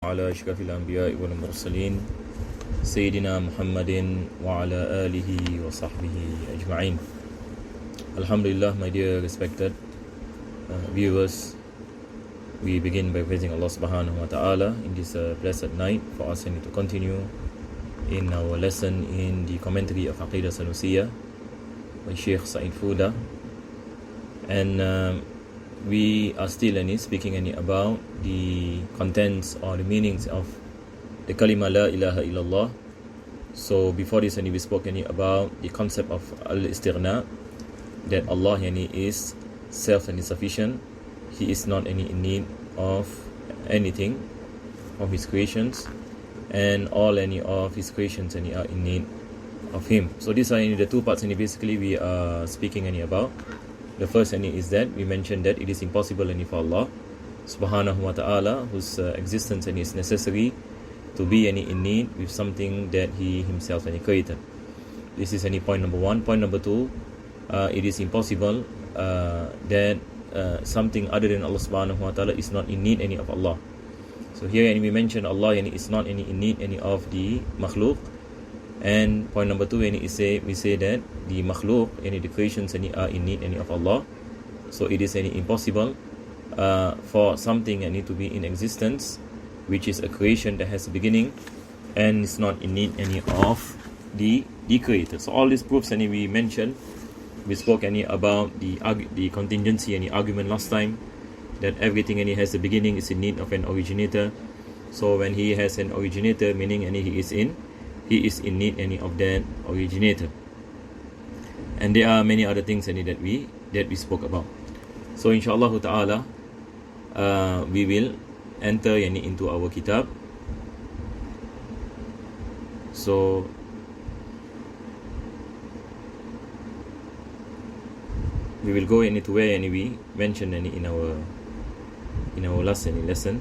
على أشرف الأنبياء والمرسلين سيدنا محمد وعلى آله وصحبه أجمعين. Alhamdulillah, my dear respected viewers, we begin by praising Allah subhanahu wa ta'ala in this blessed night for us to continue in our lesson in the commentary of Aqidah Sanusiyyah by Sheikh Sa'id Fuda. And we are still speaking about the contents or the meanings of the kalima la ilaha illallah. So before this we spoke about the concept of al-istighna, that Allah is self-sufficient. He is not in need of anything of His creations, and all of His creations are in need of Him. So these are the two parts basically we are speaking about. The first is that we mentioned that it is impossible for Allah subhanahu wa ta'ala, whose existence is necessary, to be in need with something that He Himself created. This is point number one. Point number two, it is impossible that something other than Allah subhanahu wa ta'ala is not in need of Allah. So here we mentioned Allah is not in need of the makhluk. And point number two, we say that the makhluk, the creations are in need of Allah. So it is impossible for something to be in existence, which is a creation that has a beginning and is not in need of the creator. So all these proofs we mentioned. We spoke about the contingency argument last time, that everything has a beginning is in need of an originator. So when he has an originator, meaning he is in need of that originator. And there are many other things that we spoke about. So inshallah ta'ala, we will enter into our kitab. So we will go into where we mentioned in our last lesson.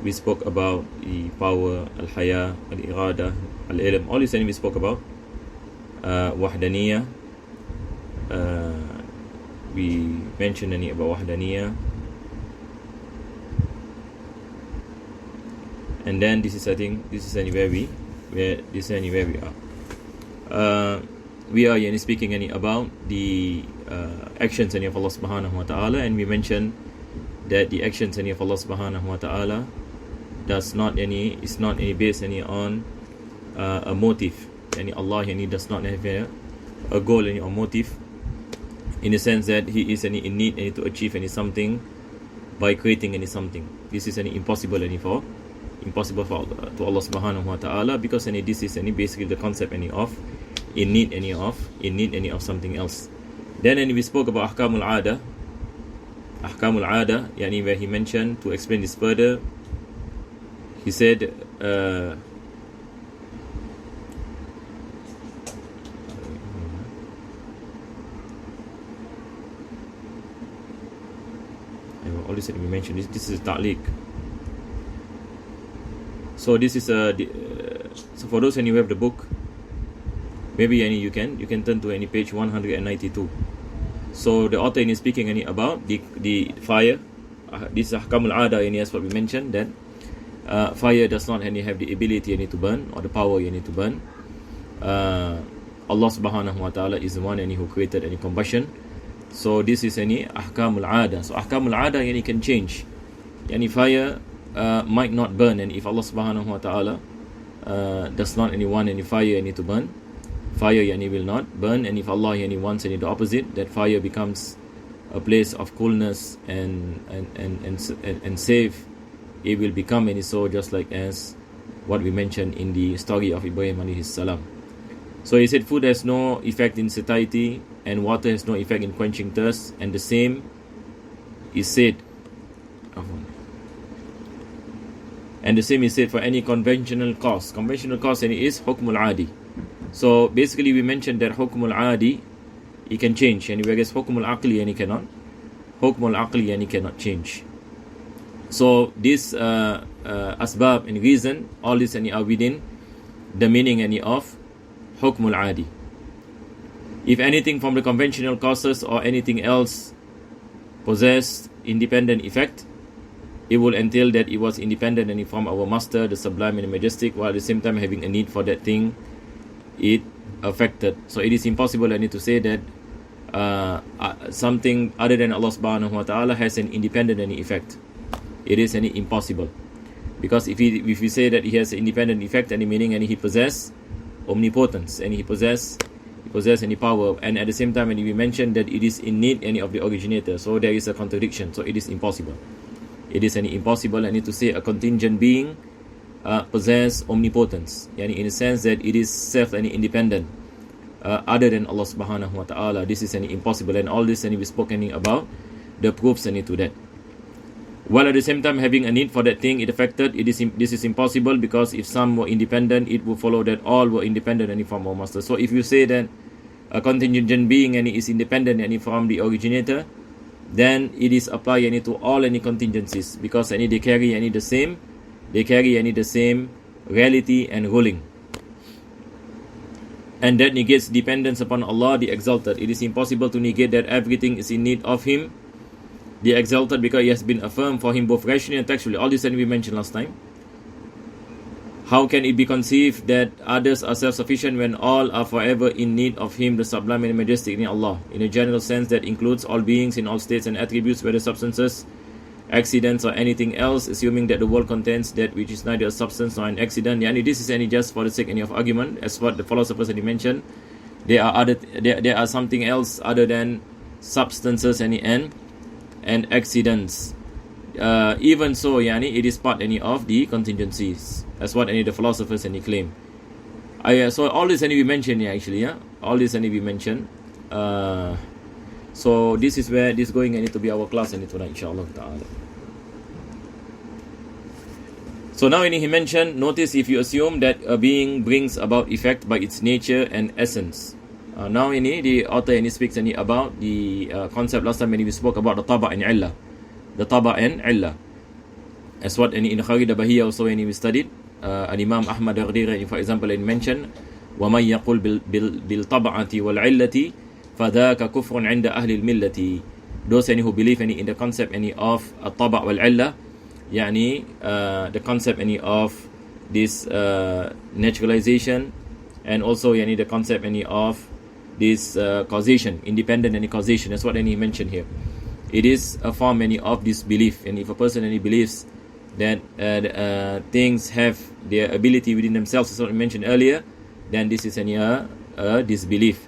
We spoke about the power, al-haya, al-irada, al-ilm. All this we spoke about. Wahdaniyah. We mentioned about wahdaniyah. And then this is where we are. We are speaking about the actions of Allah subhanahu wa ta'ala, and we mentioned that the actions of Allah subhanahu wa ta'ala is not based on a motive. Allah does not have a goal or motive, in the sense that He is in need to achieve something by creating something. This is impossible to Allah subhanahu wa ta'ala, because this is basically the concept of in need of something else. Then we spoke about ahkamul ada, where he mentioned, to explain this further, he said all this we mentioned, this is ta'liq. So this is so for those who have the book, maybe you can turn to page 192. So the author is speaking about the fire. This is ahkamul ada. As what we mentioned, that fire does not have the ability to burn, or the power to burn. Allah subhanahu wa ta'ala is the one who created combustion. So this is ahkamul ada. So ahkamul ada can change. Fire might not burn, and if Allah subhanahu wa ta'ala does not want fire to burn, fire will not burn. And if Allah wants the opposite, that fire becomes a place of coolness and safe, it will become so, just like as what we mentioned in the story of Ibrahim alayhi salam. So he said, food has no effect in satiety, and water has no effect in quenching thirst, and the same is said for any conventional cause. Conventional cause is hukmul adi. So basically we mentioned that hukmul adi, it can change, whereas hukmul aqli cannot. Hukmul aqli cannot change. So this asbab and reason, all this are within the meaning of hukmul adi. If anything from the conventional causes or anything else possess independent effect, it will entail that it was independent and from our master, the sublime and the majestic, while at the same time having a need for that thing it affected. So it is impossible, I need to say that something other than Allah subhanahu wa ta'ala has an independent any effect. It is any impossible. Because if we say that he has an independent effect, any meaning, and he possess omnipotence, and he possess any power, and at the same time, and we mention that it is in need any of the originator, so there is a contradiction. So it is impossible. It is any impossible. I need to say a contingent being possess omnipotence, yani in the sense that it is self and independent other than Allah subhanahu wa ta'ala. This is any impossible, and all this and we spoke about the proofs and to that. While at the same time having a need for that thing it affected, this is impossible, because if some were independent, it would follow that all were independent and from our master. So if you say that a contingent being and is independent and from the originator, then it is apply any to all any contingencies, because any they carry any the same reality and ruling, and that negates dependence upon Allah the exalted. It is impossible to negate that everything is in need of him the exalted, because it has been affirmed for him both rationally and textually. All this and we mentioned last time. How can it be conceived that others are self-sufficient when all are forever in need of him, the sublime and majestic in Allah? In a general sense, that includes all beings in all states and attributes, whether substances, accidents, or anything else, assuming that the world contains that which is neither a substance nor an accident. Yani this is any just for the sake of argument, as what the philosophers had mentioned. There are something else other than substances and accidents. Even so, yani it is part of the contingencies, as what any of the philosophers claim. So all this we mentioned here actually, all this we mentioned. So this is where this going to be our class tonight, inshallah ta'ala. So now he mentioned, notice if you assume that a being brings about effect by its nature and essence. Now the author speaks about the concept last time when we spoke about the taba and illah. The taba and illah. As what in Kharida Bahiyya also when we studied, Imam Ahmad al-Ghirri, for example, mentioned, وَمَنْ يَقُلْ بِالْطَبْعَةِ وَالْعِلَّةِ فَذَاكَ كُفْرٌ عِنْدَ أَهْلِ الْمِلَّةِ. Those who believe in the concept of الطبع والعلة, يعني the concept of this naturalization, and also the concept of this causation, independent causation. That's what he mentioned here. It is a form of disbelief, and if a person believes that things have their ability within themselves, as what I mentioned earlier, then this is a disbelief.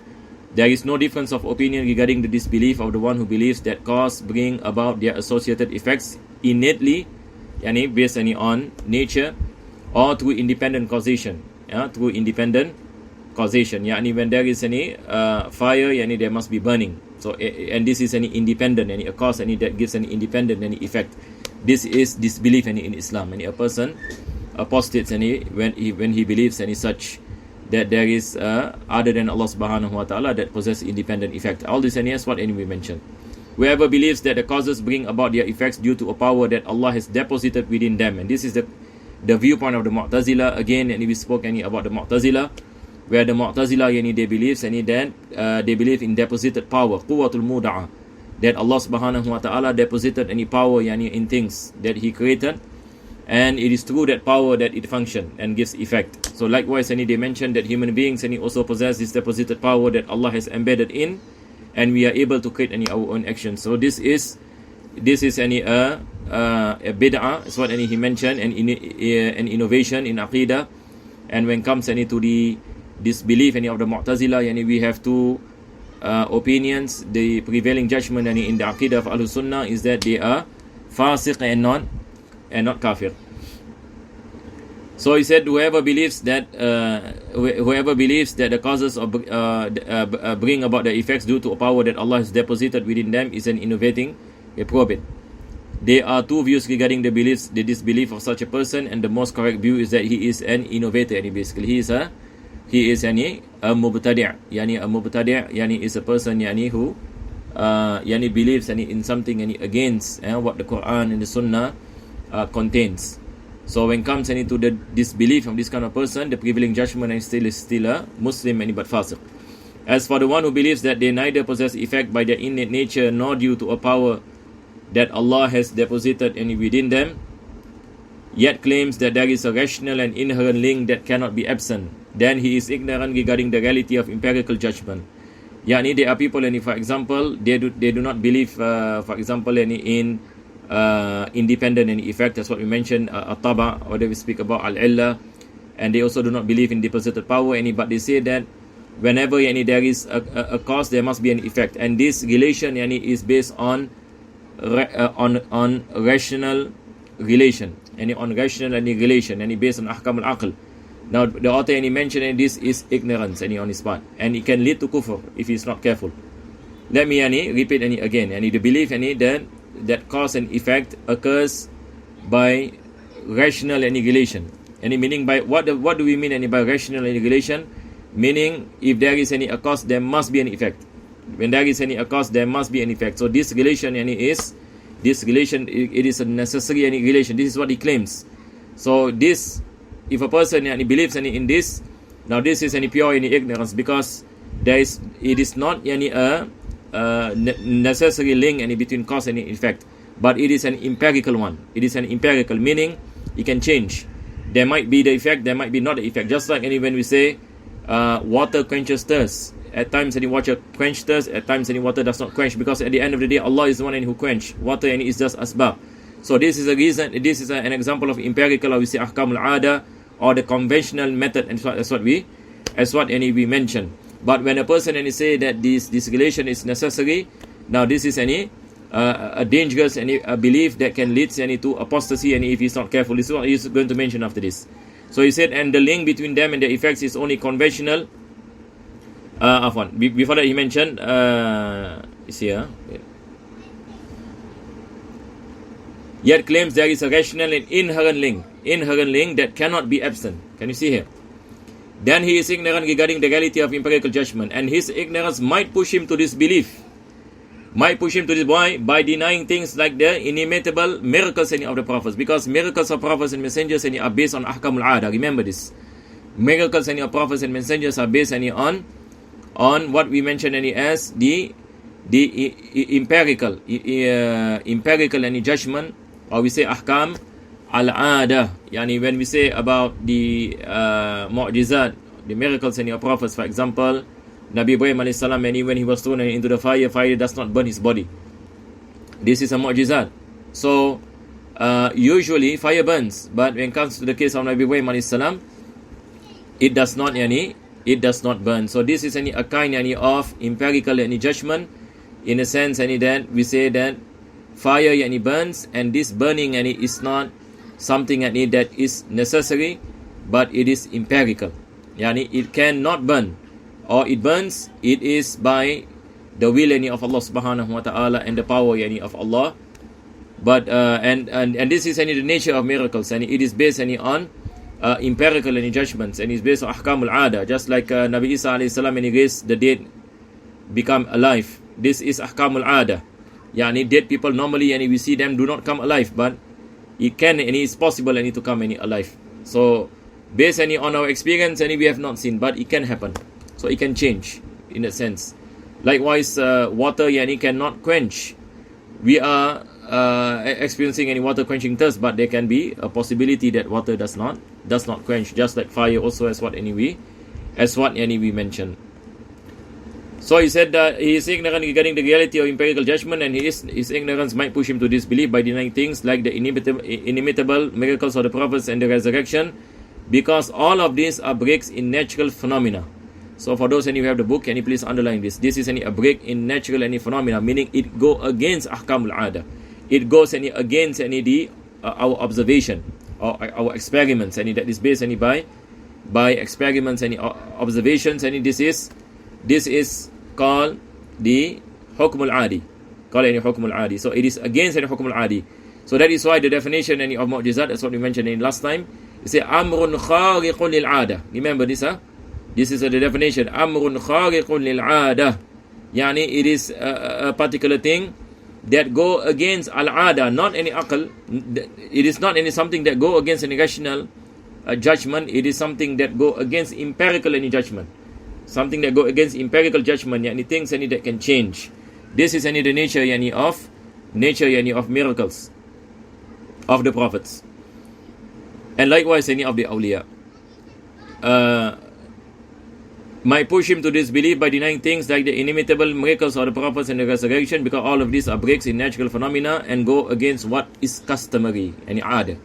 There is no difference of opinion regarding the disbelief of the one who believes that cause bring about their associated effects innately, based on nature, or through independent causation. Through independent causation. When there is any fire, there must be burning. So, and this is any independent, a cause, that gives an independent effect. This is disbelief in Islam. A person apostates when he believes such, that there is other than Allah subhanahu wa ta'ala that possess independent effect. All this is what we mentioned. Whoever believes that the causes bring about their effects due to a power that Allah has deposited within them, and this is the viewpoint of the Mu'tazila again, and we spoke about the Mu'tazila, where the Mu'tazila they believe that they believe in deposited power, quwwatul muda'ah, that Allah subhanahu wa ta'ala deposited any power in things that he created, and it is through that power that it functions and gives effect. So likewise they mentioned that human beings also possess this deposited power that Allah has embedded in, and we are able to create our own actions. So this is a bid'ah, is what he mentioned, and an innovation in aqidah. And when it comes to the disbelief of the Mu'tazila, we have two opinions. The prevailing judgment in the aqidah of Ahlus Sunnah is that they are fasiq and not kafir. So he said, whoever believes that the causes of bring about the effects due to a power that Allah has deposited within them is an innovating reprobate. There are two views regarding the disbelief of such a person, and the most correct view is that he is an innovator. Basically, he is a mubtadi'. A mubtadi' is a person who believes in something against what the Quran and the Sunnah contains. So when it comes to the disbelief of this kind of person, the prevailing judgment is still a Muslim but fasiq. As for the one who believes that they neither possess effect by their innate nature nor due to a power that Allah has deposited any within them, yet claims that there is a rational and inherent link that cannot be absent, then he is ignorant regarding the reality of empirical judgment. Yani there are people, and for example, they do not believe, for example, any in independent any effect. That's what we mentioned, at-taba, or we speak about al-illa, and they also do not believe in deposited power any, but they say that whenever any there is a cause, there must be an effect, and this relation yani is based on rational relation, any on rational any relation, any based on ahkam al-aql. Now the author any mentioned, and this is ignorance any on his part, and it can lead to kufr if he is not careful. Let me repeat again, the belief that cause and effect occurs by rational any relation. Any meaning by what do we mean by rational any relation? Meaning if there is any a cause, there must be an effect. When there is any a cause, there must be an effect. So this relation it is a necessary any relation. This is what he claims. So this, if a person believes in this, now this is any pure any ignorance, because it is not any a necessary link any between cause and effect, but it is an empirical one. It is an empirical, meaning it can change. There might be the effect, there might be not the effect. Just like when we say water quenches thirst. At times any water quench thirst, at times any water does not quench, because at the end of the day Allah is the one who quench. Water is just asbab. So this is a reason, this is an example of empirical, or we say ahkam al-ada, or the conventional method, and that's what we mention. But when a person say that this relation is necessary, now this is a dangerous a belief that can lead to apostasy, and if he's not careful. This is what he's going to mention after this. So he said, and the link between them and the effects is only conventional. Before that he mentioned, is here. Yet claims there is a rational and inherent link that cannot be absent. Can you see here? Then he is ignorant regarding the reality of empirical judgment, and his ignorance might push him to disbelief. Why? By denying things like the inimitable miracles of the prophets, because miracles of prophets and messengers are based on ahkam al-ada. Remember this. Miracles of prophets and messengers are based on what we mentioned as the empirical judgment, or we say ahkam al-ada. When we say about the mu'jizat, the miracles of prophets, for example, Nabi Ibrahim alayhi salam, when he was thrown into the fire does not burn his body. This is a mu'jizat. So usually fire burns, but when it comes to the case of Nabi Ibrahim alayhi salam, it does not burn. So this is a kind of empirical judgment, in a sense that we say that fire burns, and this burning is not something that is necessary, but it is empirical. It cannot burn, or it burns, it is by the will of Allah subhanahu wa ta'ala and the power of Allah. But and this is the nature of miracles, and it is based on empirical judgments, and is based on ahkam al-ada. Just like Nabi Isa alayhi salam, when he raised the dead become alive, this is ahkam al-ada. Dead people normally we see them do not come alive, but it can and it is possible to come alive. So based on our experience, we have not seen, but it can happen. So it can change in a sense. Likewise, water cannot quench. We are experiencing any water quenching thirst, but there can be a possibility that water does not quench, just like fire also, as what we mentioned. So he said that he is ignorant regarding the reality of empirical judgment, and his ignorance might push him to disbelief by denying things like the inimitable miracles of the prophets and the resurrection, because all of these are breaks in natural phenomena. So for those who have the book, can you please underline this? This is a break in natural phenomena, meaning it go against ahkam al-ada. It goes against our observation or our experiments, and that is based by experiments and observations, and this is called the hukm al-adi. So it is against the hukm al-adi. So that is why the definition of mu'jizat, that's what we mentioned in last time, is amrun khariqun lil-ada. Remember this, This is the definition. Amrun khariqun lil-ada. It is a particular thing that go against al-ada, not any aql. It is not any something that go against any rational judgment. It is something that go against empirical judgment. Something that go against empirical judgment, things that can change. This is the nature of nature yani of miracles of the prophets, and likewise any of the awliya, might push him to disbelief by denying things like the inimitable miracles of the prophets and the resurrection, because all of these are breaks in natural phenomena and go against what is customary, any ada.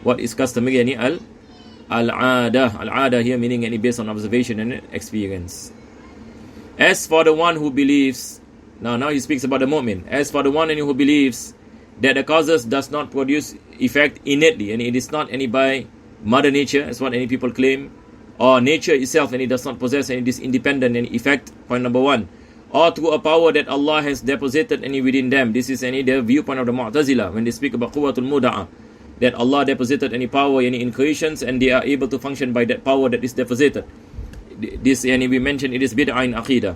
What is customary, any al-ada here meaning any based on observation and experience. As for the one who believes, now he speaks about the mu'min. As for the one who believes that the causes does not produce effect innately, and it is not any by mother nature, as what any people claim, or nature itself, and it does not possess any this independent any effect, point number one, or through a power that Allah has deposited any within them. This is any the viewpoint of the Mu'tazila when they speak about quwwatul muda'a, that Allah deposited any power any in creations and they are able to function by that power that is deposited. This yani we mentioned it is bid'ah in aqidah.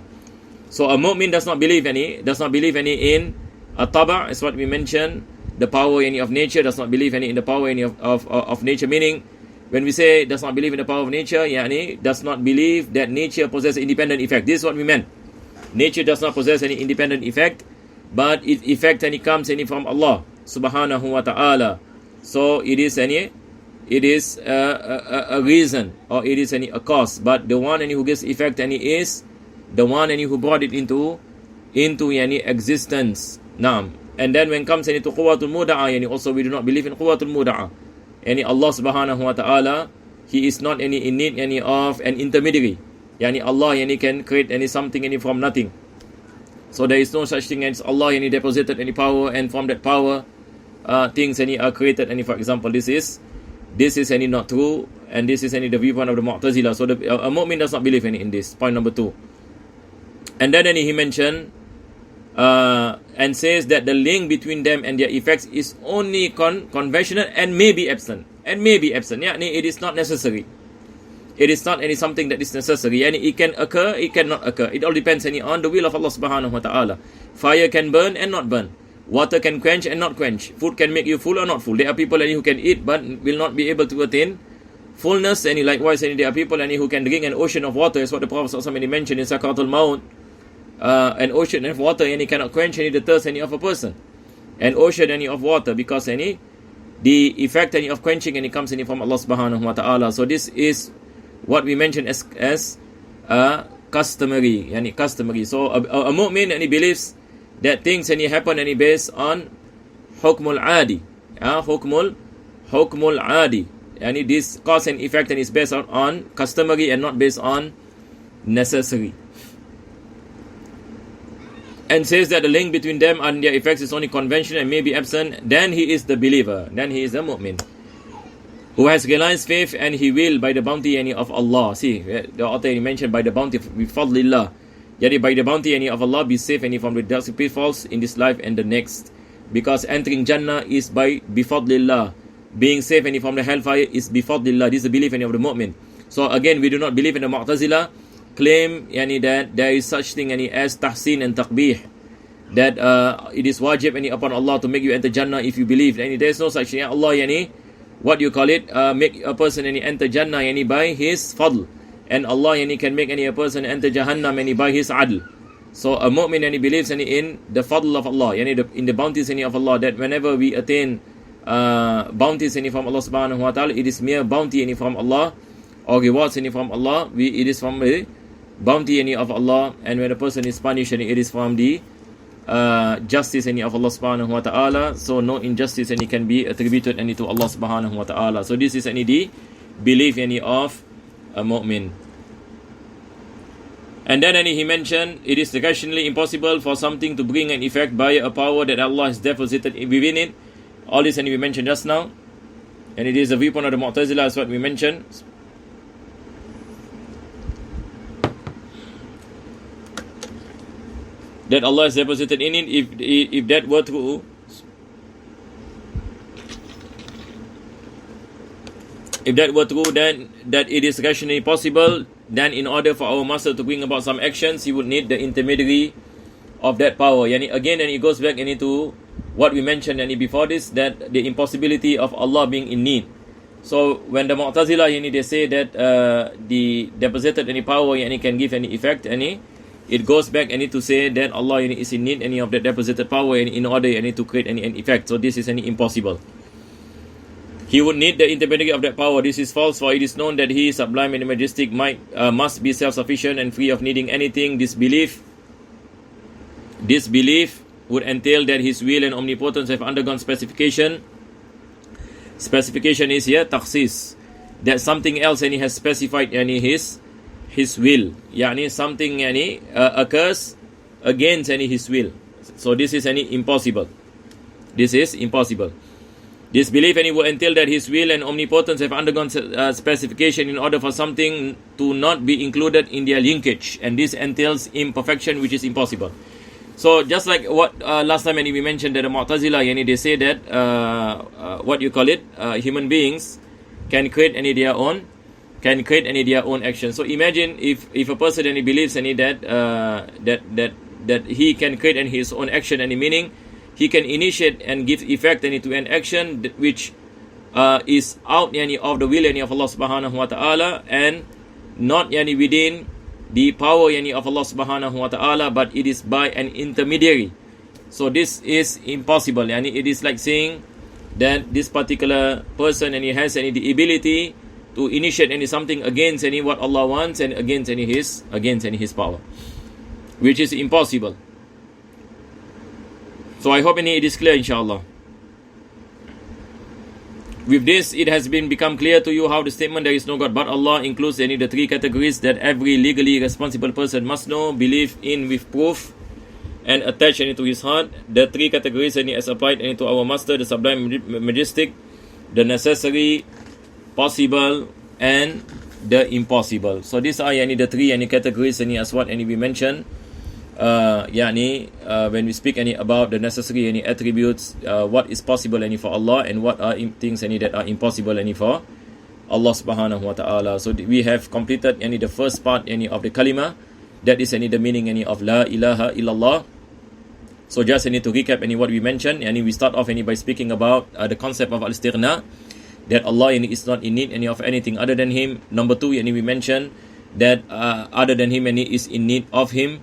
So a mu'min does not believe any in a taba', as what we mentioned, the power any of nature, does not believe any in the power any of nature, meaning when we say does not believe in the power of nature, yani does not believe that nature possesses independent effect. This is what we meant. Nature does not possess any independent effect, but its effect any comes any from Allah subhanahu wa ta'ala. So it is a reason, or it is a cause, but the one who gives effect is the one who brought it into existence. Naam. And then when comes to quwwatul muda'a, also we do not believe in quwwatul muda'a. Allah subhanahu wa ta'ala, He is not in need of an intermediary. Allah can create something from nothing. So there is no such thing as Allah deposited any power, and from that power things are created. For example, this is not true, and this is the viewpoint of the Mu'tazila. So a mu'min does not believe in this. Point number two. And then he mentioned and says that the link between them and their effects is only conventional and may be absent. It is not necessary. It is not something that is necessary. And it can occur, it cannot occur. It all depends on the will of Allah subhanahu wa ta'ala. Fire can burn and not burn. Water can quench and not quench. Food can make you full or not full. There are people who can eat but will not be able to attain fullness. And likewise, there are people who can drink an ocean of water, as what the Prophet mentioned in Sakaratul Maut. An ocean of water cannot quench the thirst of a person. An ocean of water, because the effect of quenching comes from Allah subhanahu wa ta'ala. So this is what we mentioned as customary. So a mu'min believes that things happen based on hukmul adi. Hukmul adi. This cause and effect is based on customary and not based on necessary. And says that the link between them and their effects is only conventional and may be absent, then he is the believer, then he is the mu'min, who has realized faith and he will by the bounty of Allah. See, the author mentioned by the bounty bifadlillah. Yet by the bounty of Allah be safe from the dark pitfalls in this life and the next. Because entering Jannah is by bifadlillah. Being safe from the hellfire is bifadlillah. This is the belief of the mu'min. So again, we do not believe in the Mu'tazila claim that there is such thing as tahsin and taqbih, that it is wajib upon Allah to make you enter Jannah if you believe. There is no such thing. Allah what you call it, make a person enter Jannah by his fadl, and Allah can make a person enter Jahannam by his adl. So a mu'min believes in the fadl of Allah, in the bounties of Allah, that whenever we attain bounties from Allah subhanahu wa ta'ala, it is mere bounty from Allah, or rewards from Allah. It is from the bounty of Allah, and when a person is punished, it is from the justice of Allah subhanahu wa ta'ala. So no injustice can be attributed to Allah subhanahu wa ta'ala. So this is the belief of a mu'min. And then he mentioned it is rationally impossible for something to bring an effect by a power that Allah has deposited within it. All this we mentioned just now, and it is the viewpoint of the Mu'tazila, as what we mentioned. That Allah has deposited in it. If that were true, then that it is rationally possible, then in order for our master to bring about some actions, he would need the intermediary of that power. Again, and it goes back to what we mentioned before this, that the impossibility of Allah being in need. So when the Mu'tazila they say that the deposited power can give any effect, it goes back to say that Allah is in need of that deposited power in order to create an effect. So this is impossible. He would need the intermediary of that power. This is false, for it is known that He, sublime and majestic, must be self-sufficient and free of needing anything. This belief would entail that His will and omnipotence have undergone specification. Specification is here takhsis, that something else He has specified His will. Something occurs against His will. So this is impossible. This is impossible. This belief will entail that His will and omnipotence have undergone specification in order for something to not be included in their linkage, and this entails imperfection, which is impossible. So just like what last time we mentioned, that the Mu'tazila, they say that human beings can create their own action. So imagine if a person believes that he can create his own action, meaning he can initiate and give effect to an action which is out of the will of Allah subhanahu wa ta'ala, and not within the power of Allah subhanahu wa ta'ala, but it is by an intermediary. So this is impossible. It is like saying that this particular person has the ability to initiate something against what Allah wants and against his power, which is impossible. So I hope it is clear, inshallah. With this, it has become clear to you how the statement "there is no God but Allah" includes the three categories that every legally responsible person must know, believe in with proof, and attach to his heart. The three categories as applied to our Master, the Sublime Majestic, the necessary, possible, and the impossible. So these are the three categories as what we mentioned. When we speak about the necessary attributes, what is possible for Allah, and what are things that are impossible for Allah subhanahu wa ta'ala. So we have completed the first part of the kalima, that is the meaning of La ilaha illallah. So just to recap what we mentioned, we start off by speaking about the concept of al-istighna, that Allah is not in need of anything other than Him. Number two, we mentioned that other than Him is in need of Him.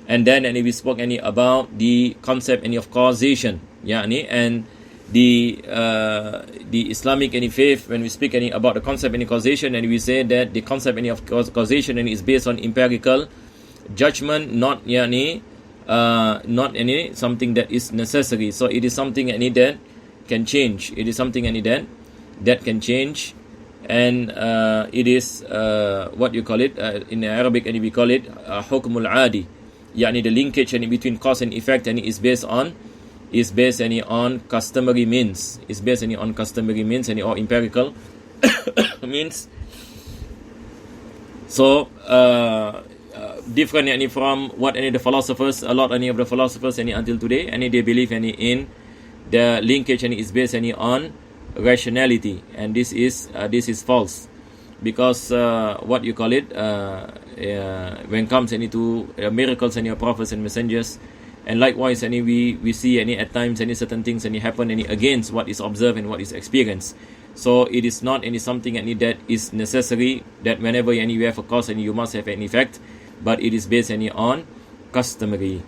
And then we spoke about the concept of causation, and the Islamic faith. When we speak about the concept of causation, we say that the concept of causation is based on empirical judgment, not something that is necessary. So it is something that can change. It is something that can change, and it is what you call it in Arabic, we call it hukmul adi. The linkage between cause and effect is based on customary means. It's based on customary means or empirical means. So different from what the philosophers, a lot of the philosophers until today, they believe in the linkage is based on rationality, and this is false, because what you call it when it comes to miracles and your prophets and messengers, and likewise we see at times certain things happen against what is observed and what is experienced. So it is not something that is necessary, that whenever you have a cause you must have an effect, but it is based on customary,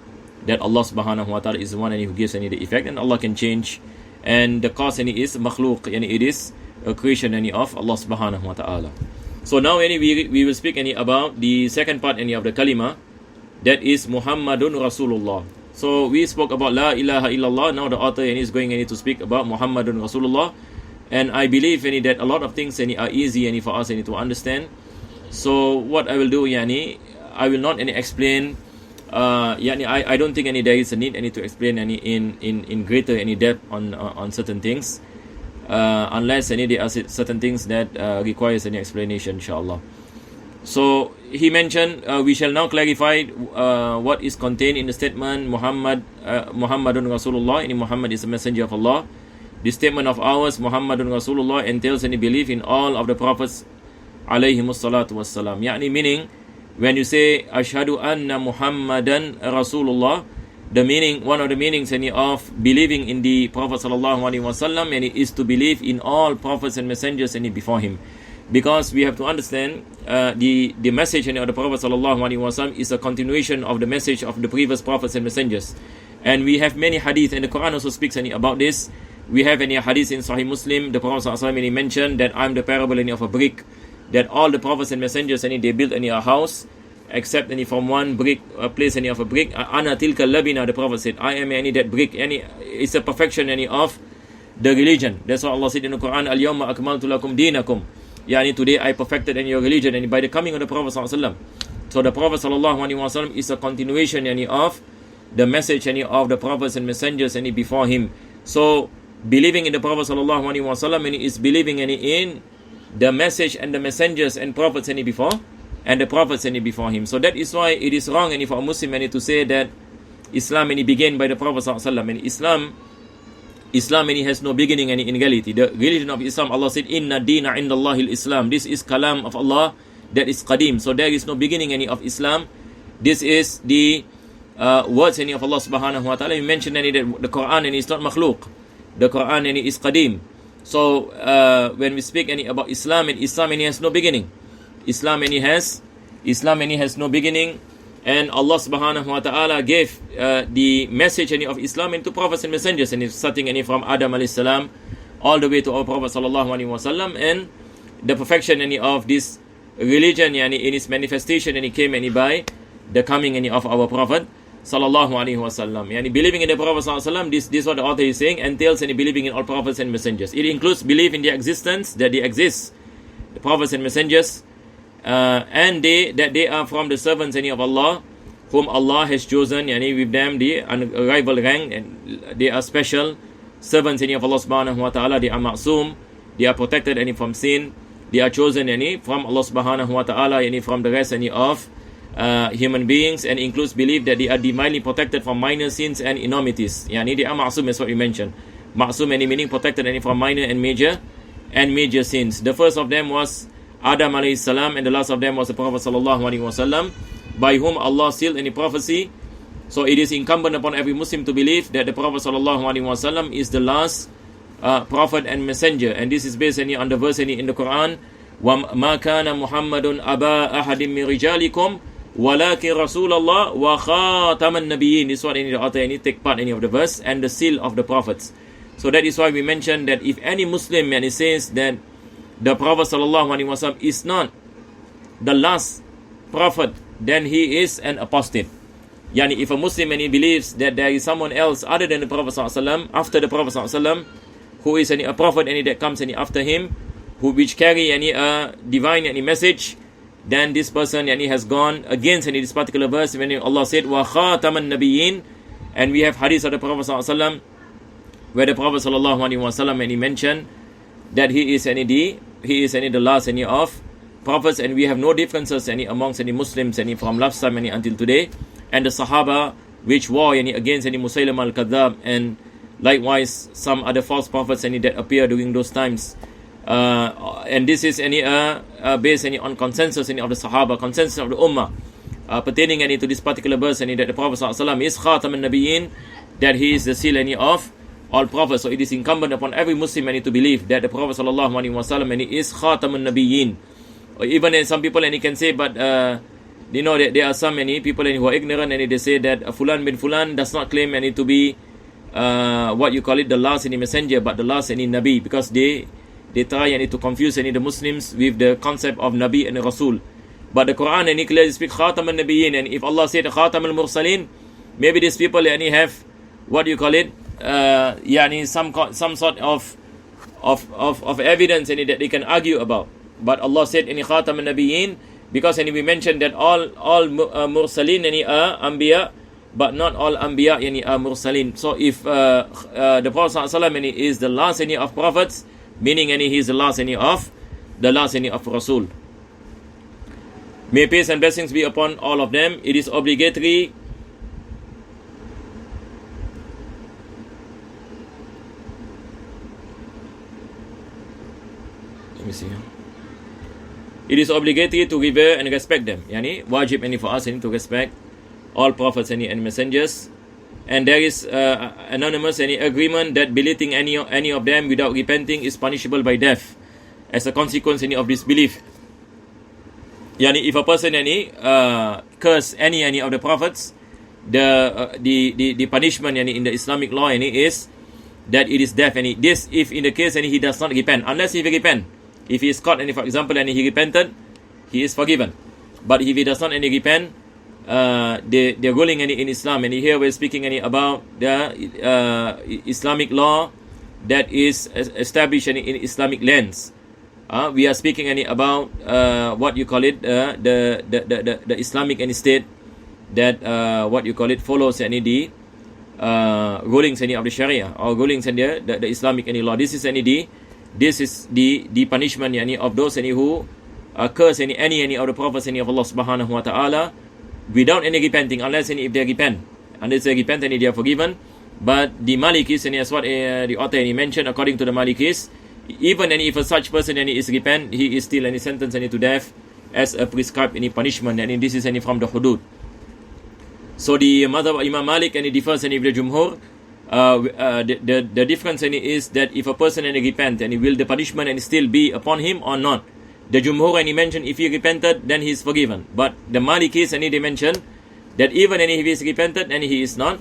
that Allah subhanahu wa ta'ala is the one who gives the effect, and Allah can change, and the cause is makhluk, it is a creation of Allah subhanahu wa ta'ala. So now we will speak about the second part of the kalima, that is Muhammadun Rasulullah. So we spoke about La ilaha illallah. Now the author is going to speak about Muhammadun Rasulullah, and I believe that a lot of things are easy for us to understand. So what I will do, I will not explain. I don't think there is a need to explain in greater depth on certain things. Unless there are certain things that requires any explanation, inshallah. So he mentioned, we shall now clarify what is contained in the statement Muhammadun Rasulullah, Muhammad is a messenger of Allah. The statement of ours, Muhammadun Rasulullah, entails any belief in all of the prophets alayhimus salatu wassalam. Meaning, when you say Ashhadu anna Muhammadan Rasulullah, the meaning, one of the meanings of believing in the Prophet sallallahu alaihi wasallam, is to believe in all prophets and messengers before him. because we have to understand the message of the Prophet sallallahu alaihi wasallam is a continuation of the message of the previous prophets and messengers. And we have many hadith, and the Quran also speaks about this. We have any hadith in Sahih Muslim, the Prophet sallallahu alaihi wasallam mentioned that I'm the parable of a brick, that all the prophets and messengers they built a house except from one brick, a place of a brick. Ana tilka labina, the Prophet said, I am that brick. It's a perfection of the religion. That's what Allah said in the Quran, Al-yawma akmaltu lakum dinakum. Today I perfected your religion, and by the coming of the Prophet sallallahu alaihi wasallam. So the Prophet sallallahu alaihi wasallam is a continuation of the message of the prophets and messengers before him. So believing in the Prophet sallallahu alaihi wasallam is believing in the message and the messengers and prophets before, and the prophets before him. So that is why it is wrong for a Muslim to say that Islam began by the Prophet sallallahu alaihi wasallam. Islam has no beginning in reality. The religion of Islam, Allah said, Inna dina indallahi al-Islam. This is kalam of Allah that is qadim. So there is no beginning of Islam. This is the words of Allah subhanahu wa ta'ala. We mentioned that the Quran is not makhluk. The Quran is qadim. So when we speak about Islam, Islam has no beginning. Islam has no beginning. And Allah subhanahu wa ta'ala gave the message of Islam to prophets and messengers, starting from Adam alayhi salam all the way to our Prophet sallallahu alaihi wasallam. And the perfection of this religion in its manifestation came by the coming of our Prophet sallallahu alaihi wasallam. Believing in the Prophet sallallahu alaihi wasallam, this is what the author is saying, entails believing in all prophets and messengers. It includes belief in their existence, that they exist, the prophets and messengers, and that they are from the servants of Allah, whom Allah has chosen, with them the unrivaled rank, and they are special servants of Allah subhanahu wa ta'ala. They are ma'soom, they are protected from sin, they are chosen from Allah subhanahu wa ta'ala from the rest of human beings, and includes belief that they are divinely protected from minor sins and enormities. They are ma'soom, as what we mentioned. Ma'soom meaning protected from minor and major sins. The first of them was Adam alayhi salam, and the last of them was the Prophet sallallahu alaihi wasallam, by whom Allah sealed any prophecy. So it is incumbent upon every Muslim to believe that the Prophet sallallahu alaihi wasallam is the last prophet and messenger, and this is based on the verse in the Quran, وَمَا كَانَ مُحَمَّدٌ أَبَا أَحَدٍ مِّن رِجَالِكُمْ وَلَكِنْ رَسُولَ اللَّهِ وَخَاتَمَ النَّبِيِّينَ. This is what the author take part of the verse, and the seal of the prophets. So that is why we mentioned that if any Muslim says that the Prophet sallallahu alaihi wasallam is not the last prophet, then he is an apostate. If a Muslim believes that there is someone else other than the Prophet sallallahu alaihi wasallam, after the Prophet sallallahu alaihi wasallam, who is a prophet that comes after him, which carry a divine message, then this person has gone against this particular verse when Allah said wa khataman nabiyyin. And we have hadith of the Prophet sallallahu alaihi wasallam where the Prophet sallallahu alaihi wasallam he mentioned that he is the last of prophets, and we have no differences amongst Muslims from last time until today. And the Sahaba which war against Musaylim al-Kadhab, and likewise some other false prophets that appear during those times. And this is based on consensus of the Sahaba, consensus of the Ummah, pertaining to this particular verse, that the Prophet sallallahu alaihi wasallam is Khatam al-Nabiyyin, that he is the seal of all prophets. So it is incumbent upon every Muslim to believe that the Prophet sallallahu alaihi wasallam is Khatam al-Nabiyyin. Even some people can say, but that there are some people who are ignorant, and they say that Fulan bin Fulan does not claim to be what you call it, the last messenger, but the last Nabi, because they try to confuse the Muslims with the concept of Nabi and Rasul. But the Quran clearly speaks Khatam al-Nabiyyin, and if Allah said Khatam al-Mursaleen, maybe these people have what you call it, some sort of evidence that they can argue about. But Allah said in Khatam al-Nabiyyin, because we mentioned that all Mursaleen are Anbiya, but not all Anbiya are Mursaleen. So if the Prophet ﷺ is the last of prophets, meaning he is the last of Rasul. May peace and blessings be upon all of them. It is obligatory to revere and respect them. Wajib for us to respect all prophets and messengers. And there is anonymous agreement that belittling any of them without repenting is punishable by death. as a consequence of this belief. Yani if a person curse any of the prophets, the punishment in the Islamic law is that it is death. This if in the case he does not repent, unless he repent. If he is caught for example he repented, he is forgiven. But if he does not repent, the ruling in Islam, and here we're speaking about the Islamic law that is established in Islamic lands. We are speaking about what you call it, the Islamic state that what you call it follows the rulings of the Sharia or rulings in the Islamic law. This is the punishment of those who curse any of the prophets of Allah subhanahu wa ta'ala without any repenting, unless if they repent. Unless they repent, they are forgiven. But the Malikis, as what the author mentioned, according to the Malikis, even if such person is repent, he is still sentenced to death as a prescribed punishment, and this is from the hudud. So the mother of Imam Malik differs with the Jumhur. The difference is that if a person repent, will the punishment still be upon him or not? The Jumhur mentioned if he repented, then he is forgiven. But the Malikis they mentioned that even if he is repented, and he is not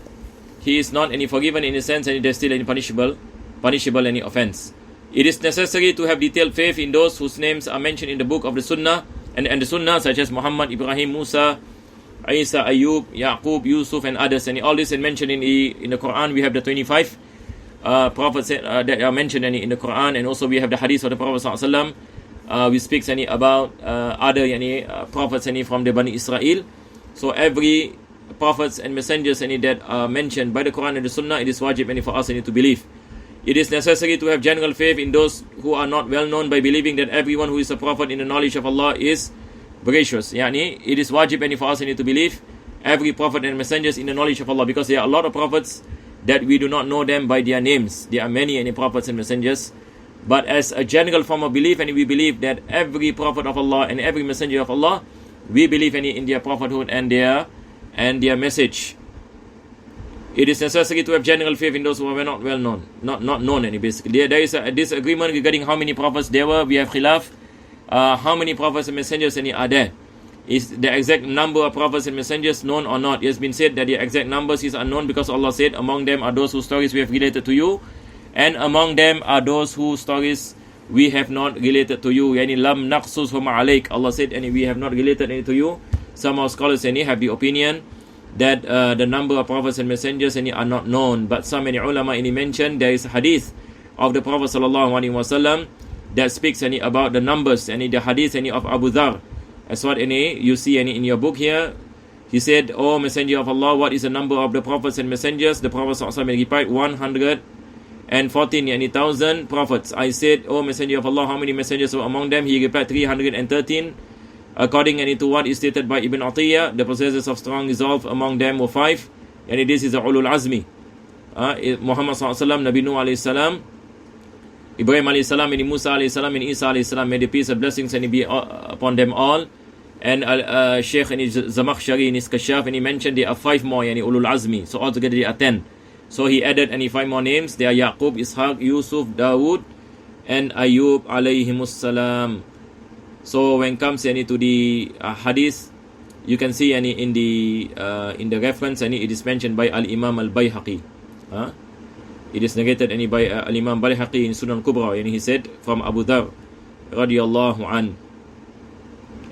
forgiven in a sense, and there is still any punishable offense. It is necessary to have detailed faith in those whose names are mentioned in the book of the Sunnah and the Sunnah, such as Muhammad, Ibrahim, Musa, Isa, Ayub, Yaqub, Yusuf, and others. And all this is mentioned in the Quran. We have the 25 prophets that are mentioned in the Quran, and also we have the hadith of the Prophet sallallahu alaihi wasallam. We speak about other prophets from the Bani Israel. So every prophets and messengers that are mentioned by the Quran and the Sunnah, it is wajib for us to believe. It is necessary to have general faith in those who are not well known by believing that everyone who is a prophet in the knowledge of Allah is veracious. It is wajib for us to believe every prophet and messengers in the knowledge of Allah, because there are a lot of prophets that we do not know them by their names. There are many prophets and messengers. But as a general form of belief, we believe that every prophet of Allah and every messenger of Allah, we believe in their prophethood and their message. It is necessary to have general faith in those who are not well known, not known basically. There is a disagreement regarding how many prophets there were. We have khilaf. How many prophets and messengers are there? Is the exact number of prophets and messengers known or not? It has been said that the exact numbers is unknown, because Allah said, among them are those whose stories we have related to you, and among them are those whose stories we have not related to you. Yani lam naqsushum alayk. Allah said, and we have not related any to you. Some of scholars have the opinion that the number of prophets and messengers are not known. But some ulama mentioned there is a hadith of the Prophet sallallahu alaihi wasallam that speaks about the numbers, and the hadith of Abu Dhar. As what you see in your book here. He said, "O Messenger of Allah, what is the number of the prophets and messengers?" The Prophet sallallahu alaihi wasallam replied, 114,000 prophets. I said, "O Messenger of Allah, how many messengers were among them?" He replied, 313. According to what is stated by Ibn Atiyah, the possessors of strong resolve among them were 5. And this is the Ulul Azmi. Muhammad sallallahu alaihi wasallam, Nabi Nuh alayhi salam, Ibrahim alayhi salam, and Musa alayhi salam, and Isa alayhi salam. May the peace and blessings be upon them all. And Shaykh Zamakhshari in his Kashaf, and he mentioned there are 5 more, Ulul Azmi. So altogether there are 10. So he added 5 more names. They are Yaqub, Ishaq, Yusuf, Dawood, and Ayub alayhimus salam. So when it comes to the hadith, you can see in the reference, it is mentioned by Al-Imam Al-Bayhaqi. It is narrated by Al-Imam Bayhaqi in Sunan Kubra, and he said from Abu Dhar radiyallahu an,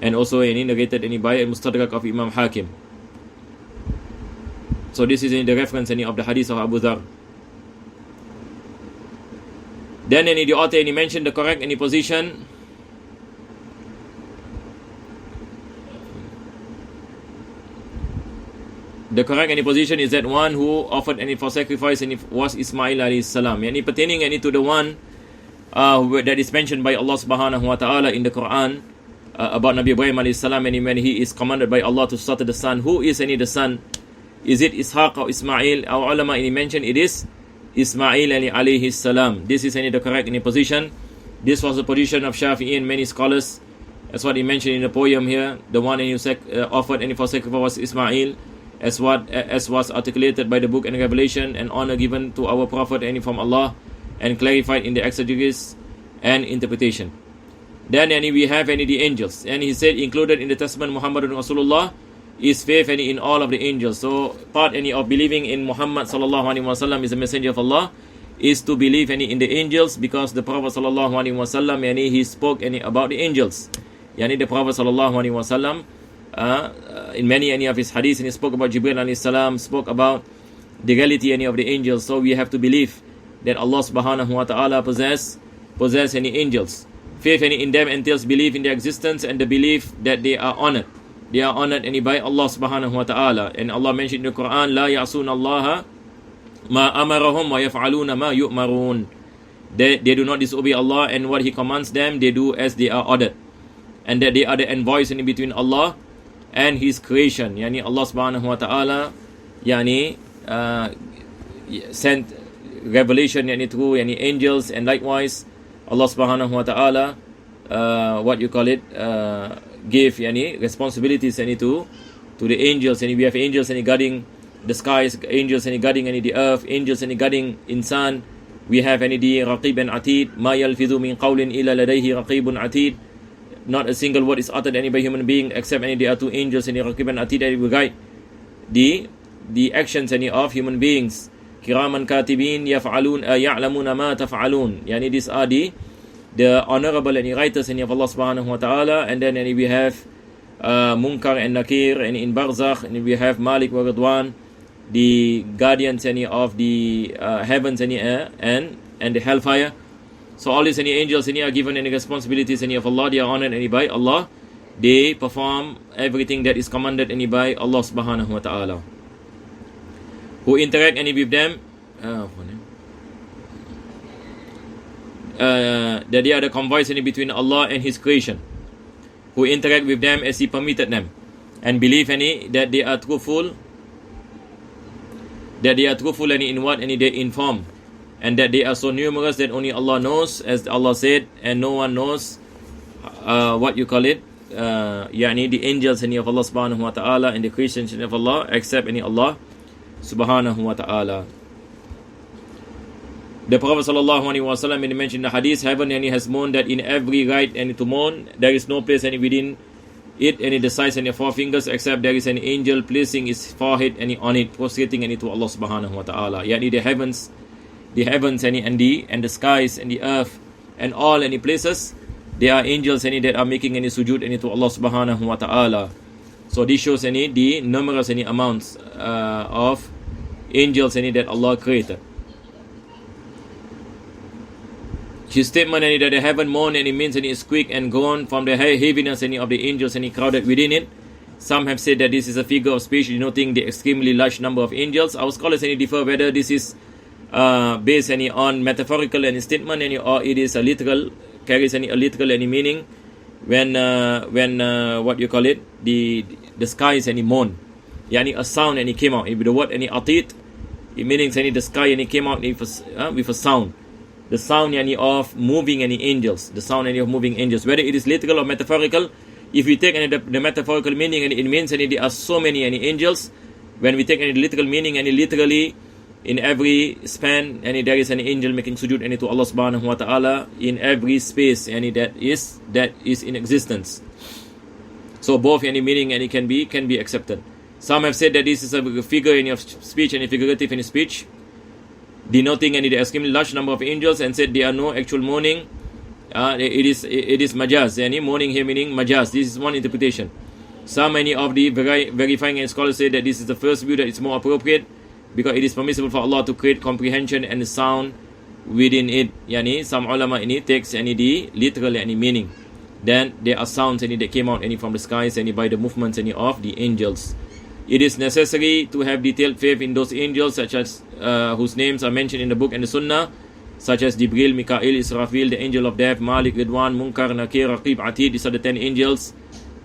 and also narrated by Al-Mustadrak of Imam Hakim. So this is in the reference of the hadith of Abu Dhar. Then the author mentioned the correct position. The correct position is that one who offered for sacrifice was Ismail alayhi salam. Pertaining to the one that is mentioned by Allah subhanahu wa ta'ala in the Quran about Nabi Ibrahim alayhi salam, and when he is commanded by Allah to slaughter the son. Who is the son? Is it Ishaq or Ismail? Our ulama mentioned it is Ismail alayhi salam. This is the correct position. This was the position of Shafi'i and many scholars. That's what he mentioned in the poem here. The one who offered for sacrifice was Ismail, as was articulated by the book and revelation, and honor given to our Prophet from Allah, and clarified in the exegesis and interpretation. Then we have the angels. And he said, included in the Testament Muhammadun Rasulullah is faith in all of the angels. So part of believing in Muhammad sallallahu alaihi wasallam is a messenger of Allah is to believe in the angels, because the Prophet sallallahu alaihi wasallam he spoke about the angels. The Prophet sallallahu alaihi wasallam in many of his hadiths, and he spoke about Jibril alayhi salam, spoke about the reality of the angels. So we have to believe that Allah subhanahu wa ta'ala possess any angels. Faith in them entails belief in their existence and the belief that they are honored. They are honored by Allah subhanahu wa ta'ala. And Allah mentioned in the Quran, La ya'sun Allah ma amarahum wa yaf'aluna ma yu'marun. They do not disobey Allah, and what He commands them, they do as they are ordered. And that they are the envoys in between Allah and His creation. Allah subhanahu wa ta'ala sent revelation through angels, and likewise Allah subhanahu wa ta'ala gave responsibilities to the angels. And we have angels guarding the skies, angels guarding the earth, angels guarding insan. We have the raqib and atid. Ma yalfidhu min qawlin illa ladayhi raqibun atid. Not a single word is uttered by human being except there are two angels raqib and atid that will guide the actions of human beings. Kiraman katibin ya'lamuna ma taf'alun. These are the honorable writers of Allah subhanahu wa ta'ala. And then we have Munkar and Nakir, and in Barzakh, and we have Malik wa Ridwan, the guardians of the heavens and the hellfire. So all these angels are given responsibilities of Allah. They are honored by Allah. They perform everything that is commanded by Allah subhanahu wa ta'ala. Who interact with them, that they are the convoys between Allah and His creation, who interact with them as He permitted them, and believe that they are truthful, in what they inform, and that they are so numerous that only Allah knows, as Allah said, and no one knows the angels of Allah subhanahu wa ta'ala and the creations of Allah except Allah subhanahu wa ta'ala. The Prophet sallallahu alaihi wasallam mentioned in the hadith, heaven has mourned that in every right to mourn, there is no place within it the size and the four fingers, except there is an angel placing his forehead on it, prostrating to Allah subhanahu wa ta'ala. The heavens and the skies and the earth and all places, there are angels that are making sujood to Allah subhanahu wa ta'ala. So this shows the numerous amounts of angels that Allah created. His statement that the heaven mourn means squeak and groan from the heaviness of the angels crowded within it. Some have said that this is a figure of speech denoting the extremely large number of angels. Our scholars differ whether this is based on metaphorical statement or it is a literal, carries a literal meaning when the skies moan. A sound came out. The word atid, it means the sky came out with a sound. The sound of moving angels. The sound of moving angels. Whether it is literal or metaphorical, if we take the metaphorical meaning, it means there are so many angels. When we take any literal meaning, literally in every span, there is an angel making sujood to Allah subhanahu wa ta'ala in every space that is in existence. So both meaning can be accepted. Some have said that this is a figure of speech and figurative in speech, denoting the extremely large number of angels, and said there are no actual mourning. It is majaz. Mourning here meaning majaz. This is one interpretation. Some of the verifying scholars say that this is the first view, that it's more appropriate because it is permissible for Allah to create comprehension and sound within it. Some ulama takes the literal meaning. Then there are sounds that came out from the skies by the movements of the angels. It is necessary to have detailed faith in those angels, such as whose names are mentioned in the book and the Sunnah, such as Jibril, Mikail, Israfil, the angel of death, Malik, Ridwan, Munkar, Nakir, Raqib, Atid. These are the 10 angels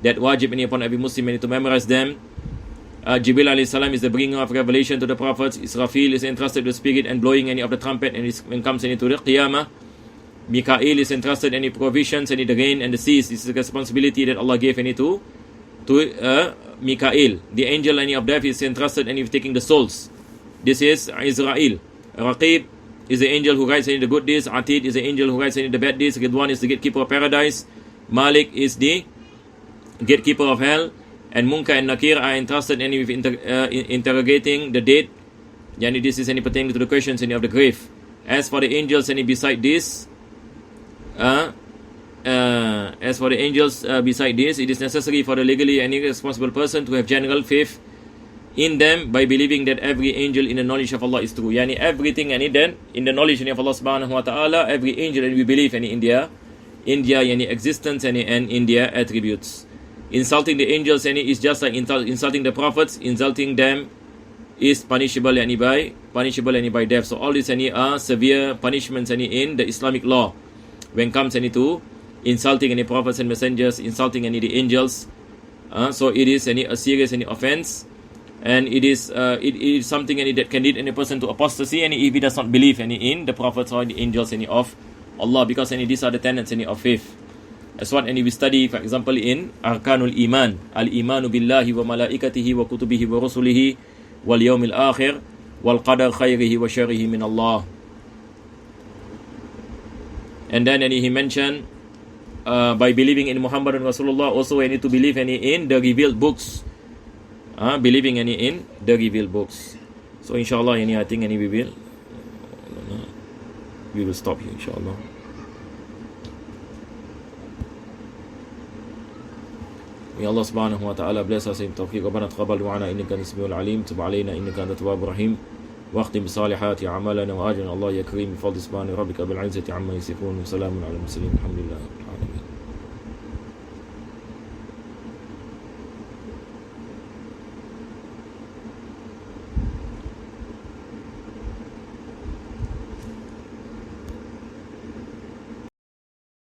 that wajib upon every Muslim to memorize them. Jibril alayhi salam is the bringer of revelation to the prophets. Israfil is entrusted with the spirit and blowing of the trumpet and when comes to the Qiyamah. Mikail is entrusted any provisions the rain and the seas. This is a responsibility that Allah gave to Mikail. The angel of death is entrusted with taking the souls. This is Israel. Raqib is the angel who writes the good deeds. Atid is the angel who writes the bad deeds. Ridwan is the gatekeeper of paradise. Malik is the gatekeeper of hell, and Munkar and Nakir are entrusted with interrogating the dead. Yani this is any pertaining to the questions of the grave. As for the angels, beside this, it is necessary for the legally any responsible person to have general faith in them by believing that every angel in the knowledge of Allah is true. Yani everything and then in the knowledge of Allah subhanahu wa ta'ala, every angel and we believe in India yani existence and in their attributes. Insulting the angels is just like insulting the prophets. Insulting them is punishable by death. So all these are severe punishments in the Islamic law when comes to insulting any prophets and messengers, insulting the angels. So it is a serious offense, and it is something that can lead any person to apostasy if he does not believe in the prophets or the angels of Allah, because these are the tenets of faith. That's what we study, for example, in Arkanul Iman, Al-Imanu billahi wa malaikatihi wa kutubihi wa rusulihi wal yawmil akhir wal qadar khayrihi wa sharrihi min Allah. And then he mentioned by believing in Muhammad and Rasulullah, also we need to believe in the revealed books. Believing in the revealed books. So inshallah, I think we will stop here, inshallah. May Allah subhanahu wa ta'ala bless us in tawfiq. Rabbana taqabbal du'ana innaka antas samiul alim, tub alayna innaka antat tawwabur rahim, واختم بصالحات أعمالنا وآجلنا الله يا كريم بفضل سبحان ربك بالعزة عما يصفون وسلام على المرسلين الحمد لله.